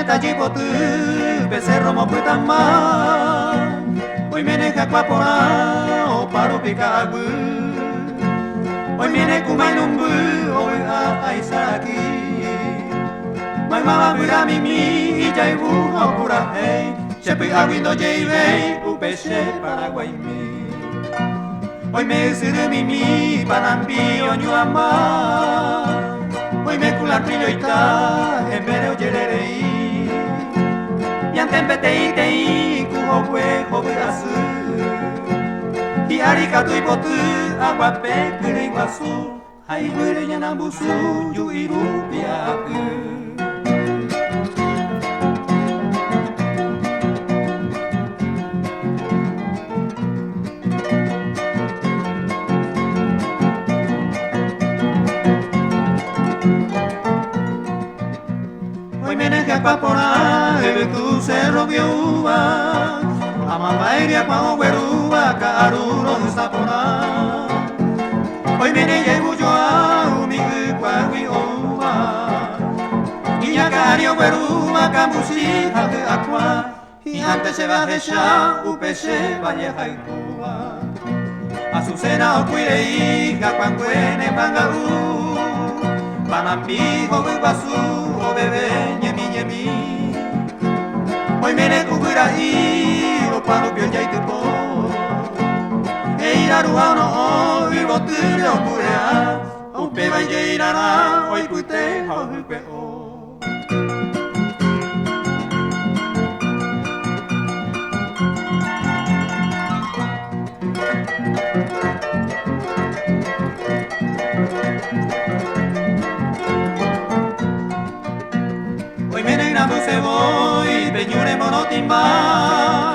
tajipotu becerro mo putama hoy mene hakapora o paro pikagu hoy mene kumai numbu hoy aisaki mai mama bura mimi ijai bu hokura hey chepe aguindo jeive upeshe paraguay mi hoy me suru mimi panambi onyuama hoy me culatrillo ita embere ojererei yantempetei tei kuhokwe hoburasu hi arikatu ipotu aguape kure iguasu hai mure yanambusu yu irupiaku Papora, ebe tu cerro viuva, amambairia pa oberuva, caruro sapora. Hoy viene llego yo a umigu kwa wiova, niña cario beruva, camusi hake aqua, y antes se va a dejar upese valle haikua. Azucena o cuirei, capanguene mangaru, panambi hobe basu, o bebé ñemi ñemi. Hoy mene kubura i o pano bionja i tupo. E iraru ano o i boture o purea. O peba i irara o i pute hau hupe o. Se voy, peñure monotimba,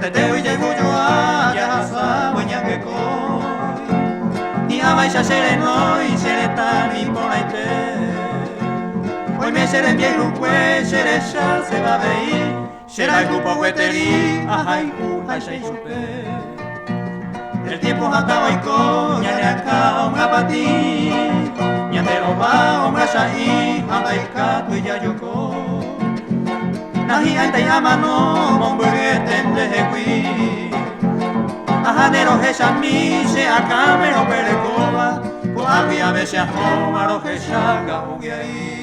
te teo y llego yo a yasa, bueña que coi, ni a baixa sereno y sereta ni por ahí te. Hoy me seré bien luque, serecha se va a ver, será el grupo hueteri, ajay, ajay, chupe. El tiempo jata hoy con, ya de acá, un apatí, ya te lo va, un asai, anda y cato y ya yo con. Nahi ai tai amano mombure tende hequi Ahanero hesha mi se akame o perekoba Ko agui a veces a homa ro hesha ga ugiai